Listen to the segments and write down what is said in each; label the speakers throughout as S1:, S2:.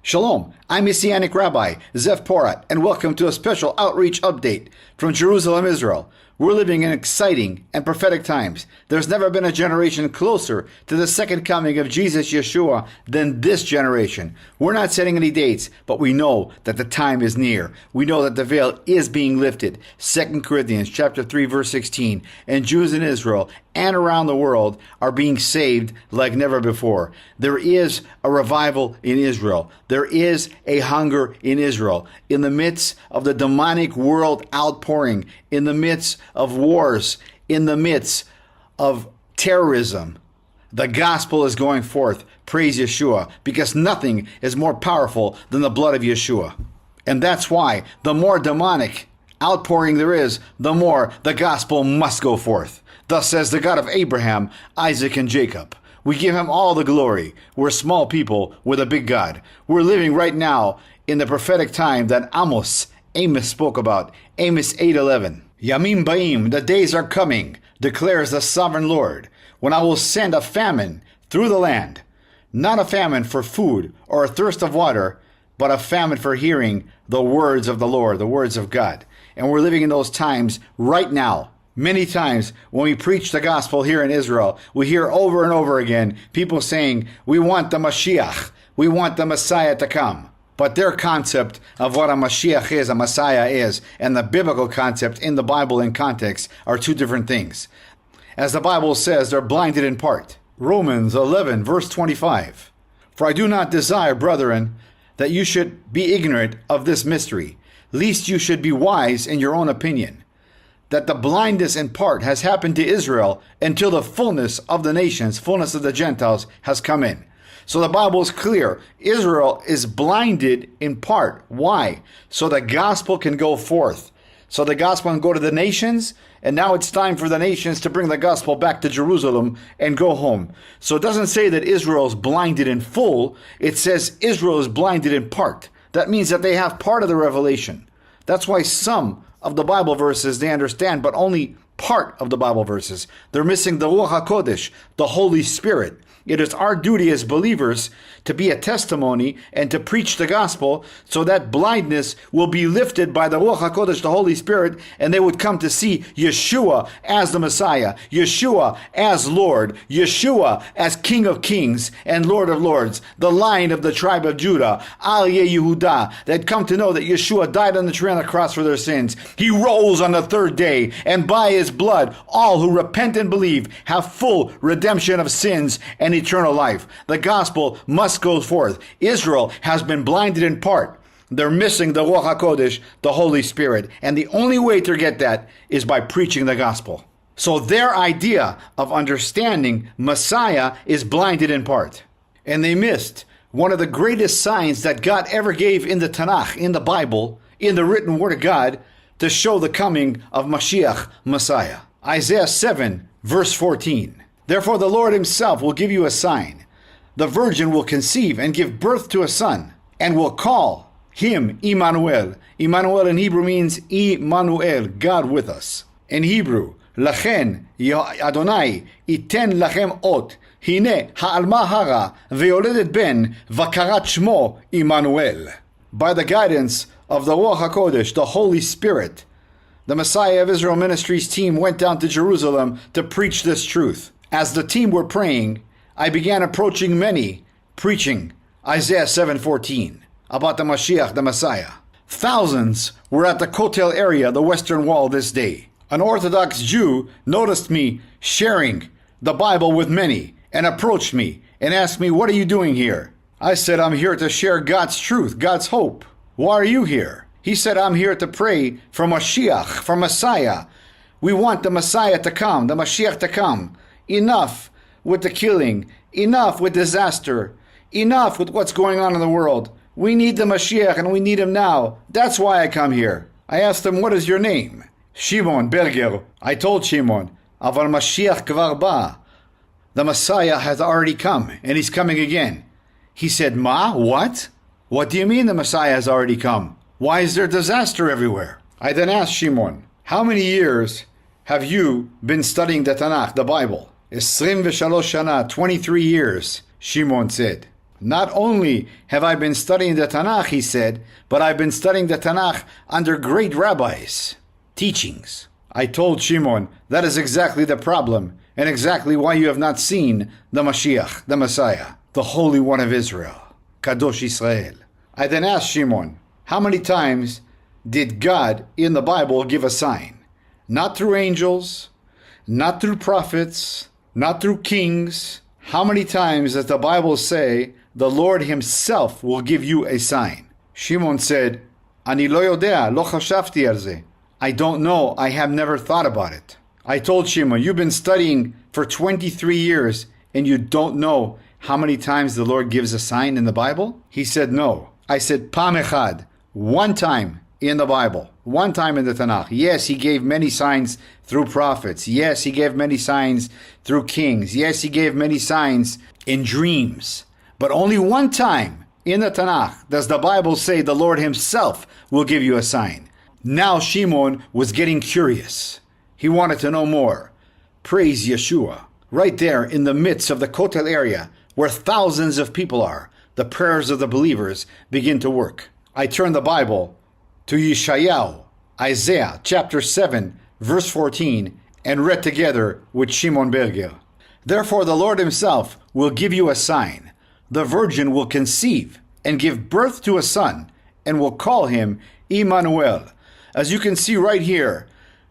S1: Shalom, I'm Messianic Rabbi, Zev Porat, and welcome to a special outreach update from Jerusalem, Israel. We're living in exciting and prophetic times. There's never been a generation closer to the second coming of Jesus Yeshua than this generation. We're not setting any dates, but we know that the time is near. We know that the veil is being lifted. 2 Corinthians chapter 3, verse 16. And Jews in Israel and around the world are being saved like never before. There is a revival in Israel. There is a hunger in Israel. In the midst of the demonic world outpouring, in the midst of wars, in the midst of terrorism, the gospel is going forth. Praise Yeshua, because nothing is more powerful than the blood of Yeshua. And that's why the more demonic outpouring there is, the more the gospel must go forth. Thus says the God of Abraham, Isaac, and Jacob. We give him all the glory. We're small people with a big God. We're living right now in the prophetic time that Amos spoke about. Amos 8:11. Yamim Ba'im, the days are coming, declares the sovereign Lord, when I will send a famine through the land. Not a famine for food or a thirst of water, but a famine for hearing the words of the Lord, the words of God. And we're living in those times right now. Many times when we preach the gospel here in Israel, we hear over and over again people saying, we want the Mashiach, we want the Messiah to come. But their concept of what a Mashiach is, a Messiah is, and the biblical concept in the Bible in context are two different things. As the Bible says, they're blinded in part. Romans 11, verse 25. For I do not desire, brethren, that you should be ignorant of this mystery, lest you should be wise in your own opinion, that the blindness in part has happened to Israel until the fullness of the nations, fullness of the Gentiles has come in. So the Bible is clear. Israel is blinded in part. Why? So the gospel can go forth. So the gospel can go to the nations, and now it's time for the nations to bring the gospel back to Jerusalem and go home. So it doesn't say that Israel is blinded in full. It says Israel is blinded in part. That means that they have part of the revelation. That's why some of the Bible verses they understand, but only part of the Bible verses. They're missing the Ruach HaKodesh, the Holy Spirit. It is our duty as believers to be a testimony and to preach the gospel so that blindness will be lifted by the Ruach HaKodesh, the Holy Spirit, and they would come to see Yeshua as the Messiah, Yeshua as Lord, Yeshua as King of Kings and Lord of Lords, the Lion of the tribe of Judah, Al Yehudah. They'd come to know that Yeshua died on the tree on the cross for their sins. He rose on the third day, and by his blood, all who repent and believe have full redemption of sins and eternal life. The gospel must go forth. Israel has been blinded in part. They're missing the Ruach HaKodesh, the Holy Spirit. And the only way to get that is by preaching the gospel. So their idea of understanding Messiah is blinded in part. And they missed one of the greatest signs that God ever gave in the Tanakh, in the Bible, in the written word of God, to show the coming of Mashiach, Messiah. Isaiah 7, verse 14. Therefore the Lord himself will give you a sign. The virgin will conceive and give birth to a son, and will call him Immanuel. Immanuel in Hebrew means Immanuel, God with us. In Hebrew, Lachen Adonai iten lachem ot, hine ha'alma hara ve'yoledet ben vakarat shmo Immanuel. By the guidance of the Ruach HaKodesh, the Holy Spirit, the Messiah of Israel Ministries team went down to Jerusalem to preach this truth. As the team were praying, I began approaching many, preaching Isaiah 7:14 about the Mashiach, the Messiah. Thousands were at the Kotel area, the Western Wall, this day. An Orthodox Jew noticed me sharing the Bible with many and approached me and asked me, "What are you doing here?" I said, "I'm here to share God's truth, God's hope." "Why are you here?" He said, "I'm here to pray for Mashiach, for Messiah. We want the Messiah to come, the Mashiach to come. Enough with the killing. Enough with disaster. Enough with what's going on in the world. We need the Mashiach and we need him now. That's why I come here." I asked him, "What is your name?" "Shimon Berger." I told Shimon, "Aval Mashiach kvar ba." The Messiah has already come and he's coming again. He said, "Ma, what? What do you mean the Messiah has already come? Why is there disaster everywhere?" I then asked Shimon, "How many years have you been studying the Tanakh, the Bible?" 23 shana, 23 years, Shimon said. Not only have I been studying the Tanakh, he said, but I've been studying the Tanakh under great rabbis' teachings. I told Shimon, that is exactly the problem, and exactly why you have not seen the Mashiach, the Messiah, the Holy One of Israel, Kadosh Israel. I then asked Shimon, how many times did God in the Bible give a sign? Not through angels, not through prophets, not through kings. How many times does the Bible say the Lord himself will give you a sign? Shimon said, Ani lo yodea, lo chashavti al ze. I don't know, I have never thought about it. I told Shimon, you've been studying for 23 years and you don't know how many times the Lord gives a sign in the Bible? He said no. I said, Pam echad, one time in the Bible, one time in the Tanakh. Yes, he gave many signs through prophets. Yes, he gave many signs through kings. Yes, he gave many signs in dreams. But only one time in the Tanakh does the Bible say the Lord himself will give you a sign. Now Shimon was getting curious. He wanted to know more. Praise Yeshua. Right there in the midst of the Kotel area where thousands of people are, the prayers of the believers begin to work. I turned the Bible to Yeshayahu, Isaiah chapter 7, verse 14, and read together with Shimon Berger. Therefore the Lord himself will give you a sign. The virgin will conceive and give birth to a son, and will call him Emmanuel. As you can see right here,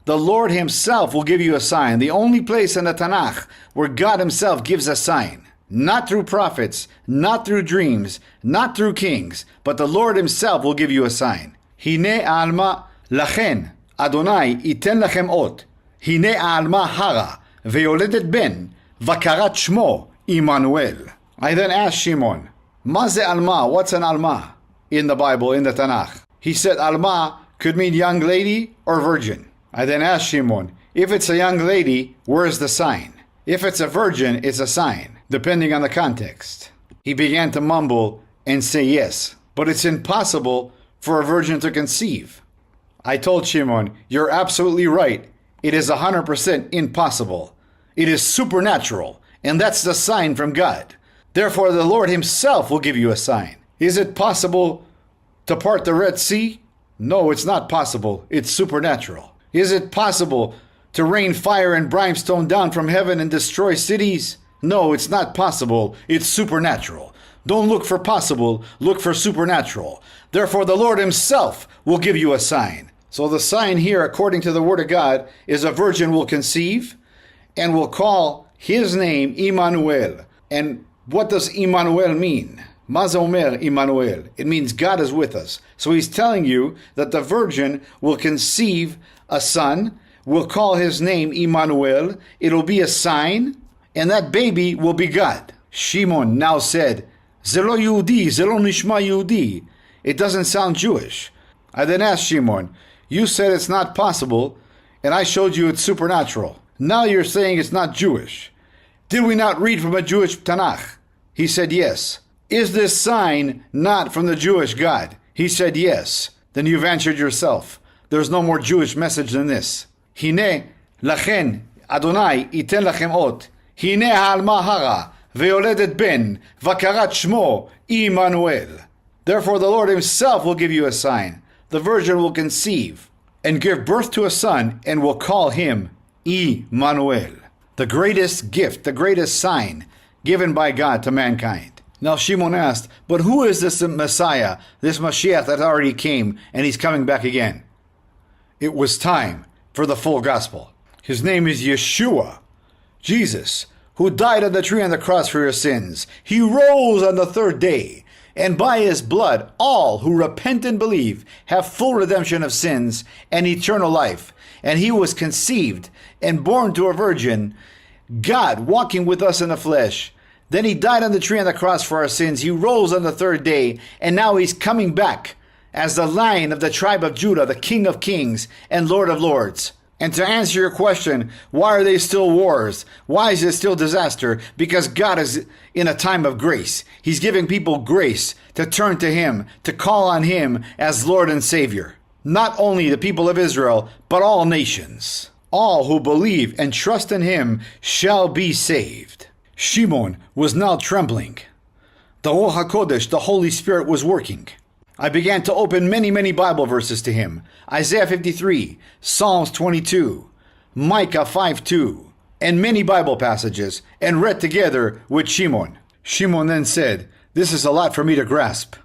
S1: the Lord himself will give you a sign. The only place in the Tanakh where God himself gives a sign. Not through prophets, not through dreams, not through kings, but the Lord himself will give you a sign. Hine alma lachen, Adonai iten lachem ot. Hine alma hara, veyoledet ben, vakarat shmo, Emmanuel. I then asked Shimon, Maze alma, what's an alma in the Bible, in the Tanakh? He said alma could mean young lady or virgin. I then asked Shimon, if it's a young lady, where's the sign? If it's a virgin, it's a sign, depending on the context. He began to mumble and say yes, but it's impossible for a virgin to conceive. I told Shimon, you're absolutely right. It is 100% impossible. It is supernatural, and that's the sign from God. Therefore, the Lord himself will give you a sign. Is it possible to part the Red Sea? No, it's not possible. It's supernatural. Is it possible to rain fire and brimstone down from heaven and destroy cities? No, it's not possible. It's supernatural. Don't look for possible, look for supernatural. Therefore, the Lord himself will give you a sign. So the sign here, according to the word of God, is a virgin will conceive and will call his name Emmanuel. And what does Emmanuel mean? Maze omer Emmanuel. It means God is with us. So he's telling you that the virgin will conceive a son, will call his name Emmanuel. It'll be a sign, and that baby will be God. Shimon now said, Zelo Yehudi, Zelo Nishma Yehudi. It doesn't sound Jewish. I then asked Shimon, you said it's not possible, and I showed you it's supernatural. Now you're saying it's not Jewish. Did we not read from a Jewish Tanakh? He said yes. Is this sign not from the Jewish God? He said yes. Then you've answered yourself. There's no more Jewish message than this. Hine lachen Adonai iten lachem ot. Hine ha'alma hara veyoledet ben vakarat shmo Emmanuel. Therefore the Lord himself will give you a sign. The virgin will conceive and give birth to a son and will call him Emmanuel. The greatest gift, the greatest sign given by God to mankind. Now Shimon asked, but who is this Messiah, this Mashiach that already came and he's coming back again? It was time for the full gospel. His name is Yeshua, Jesus, who died on the tree on the cross for your sins. He rose on the third day, and by his blood all who repent and believe have full redemption of sins and eternal life. And he was conceived and born to a virgin, God walking with us in the flesh. Then he died on the tree on the cross for our sins. He rose on the third day, and now he's coming back as the Lion of the tribe of Judah, the King of kings and Lord of lords. And to answer your question, why are they still wars? Why is it still disaster? Because God is in a time of grace. He's giving people grace to turn to him, to call on him as Lord and Savior. Not only the people of Israel, but all nations. All who believe and trust in him shall be saved. Shimon was now trembling. The Ruach HaKodesh, the Holy Spirit, was working. I began to open many Bible verses to him. Isaiah 53, Psalms 22, Micah 5:2, and many Bible passages, and read together with Shimon. Shimon then said, "This is a lot for me to grasp.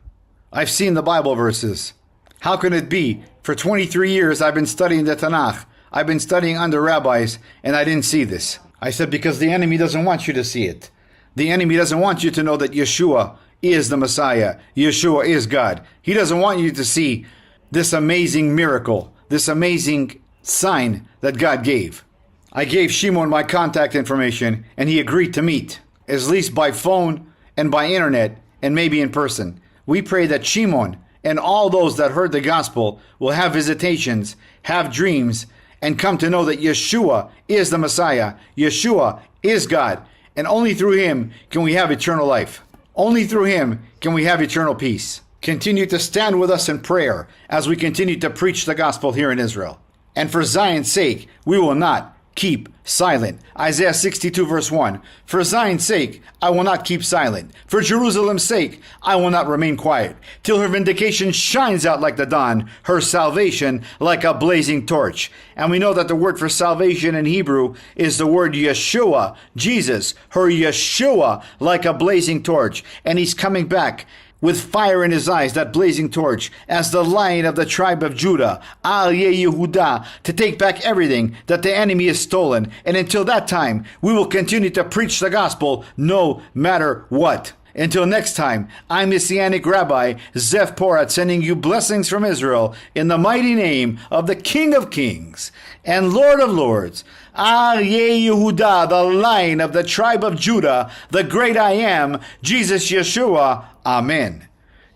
S1: I've seen the Bible verses. How can it be? For 23 years I've been studying the Tanakh. I've been studying under rabbis, and I didn't see this." I said, "Because the enemy doesn't want you to see it. The enemy doesn't want you to know that Yeshua is the Messiah. Yeshua is God. He doesn't want you to see this amazing miracle, this amazing sign that God gave." I gave Shimon my contact information, and he agreed to meet, at least by phone and by internet, and maybe in person. We pray that Shimon and all those that heard the gospel will have visitations, have dreams, and come to know that Yeshua is the Messiah. Yeshua is God, and only through him can we have eternal life. Only through him can we have eternal peace. Continue to stand with us in prayer as we continue to preach the gospel here in Israel. And for Zion's sake, we will not keep silent. Isaiah 62 verse 1. For Zion's sake, I will not keep silent. For Jerusalem's sake, I will not remain quiet, till her vindication shines out like the dawn, her salvation like a blazing torch. And we know that the word for salvation in Hebrew is the word Yeshua, Jesus, her Yeshua like a blazing torch. And he's coming back with fire in his eyes, that blazing torch, as the Lion of the tribe of Judah, Al Yehuda, to take back everything that the enemy has stolen. And until that time, we will continue to preach the gospel no matter what. Until next time, I'm Messianic Rabbi Zev Porat, sending you blessings from Israel in the mighty name of the King of Kings and Lord of Lords, Al Yehuda, the Lion of the tribe of Judah, the great I am, Jesus Yeshua. Amen.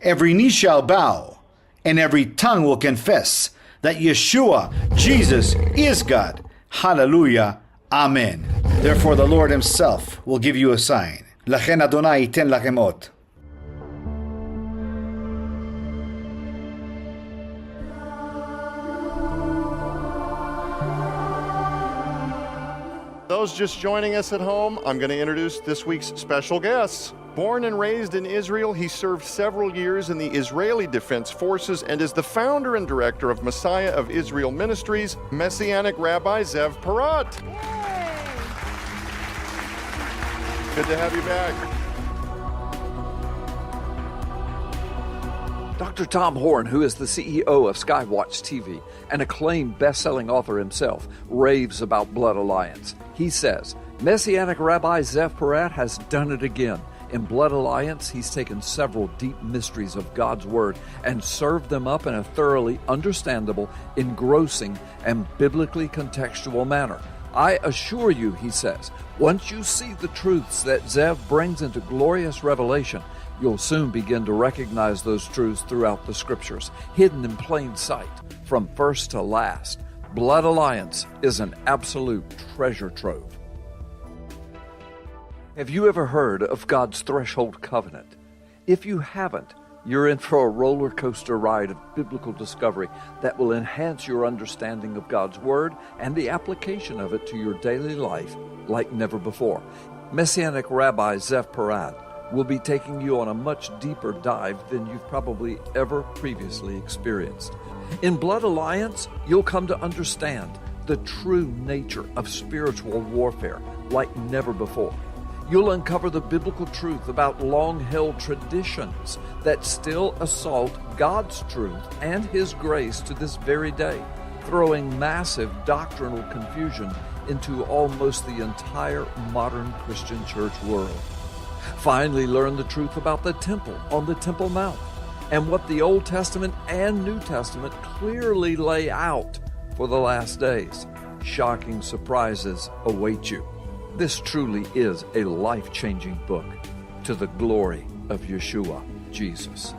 S1: Every knee shall bow, and every tongue will confess that Yeshua, Jesus, is God. Hallelujah. Amen. Therefore the Lord himself will give you a sign. Lachen Adonai iten lachem ot.
S2: Those just joining us at home, I'm going to introduce this week's special guests. Born and raised in Israel, he served several years in the Israeli Defense Forces and is the founder and director of Messiah of Israel Ministries, Messianic Rabbi Zev Porat. Good to have you back.
S3: Dr. Tom Horn, who is the CEO of Skywatch TV, an acclaimed best-selling author himself, raves about Blood Alliance. He says, Messianic Rabbi Zev Porat has done it again. In Blood Alliance, he's taken several deep mysteries of God's Word and served them up in a thoroughly understandable, engrossing, and biblically contextual manner. I assure you, he says, once you see the truths that Zev brings into glorious revelation, you'll soon begin to recognize those truths throughout the Scriptures, hidden in plain sight, from first to last. Blood Alliance is an absolute treasure trove. Have you ever heard of God's Threshold Covenant? If you haven't, you're in for a roller coaster ride of biblical discovery that will enhance your understanding of God's Word and the application of it to your daily life like never before. Messianic Rabbi Zev Porat will be taking you on a much deeper dive than you've probably ever previously experienced. In Blood Alliance, you'll come to understand the true nature of spiritual warfare like never before. You'll uncover the biblical truth about long-held traditions that still assault God's truth and His grace to this very day, throwing massive doctrinal confusion into almost the entire modern Christian church world. Finally, learn the truth about the temple on the Temple Mount and what the Old Testament and New Testament clearly lay out for the last days. Shocking surprises await you. This truly is a life-changing book to the glory of Yeshua, Jesus.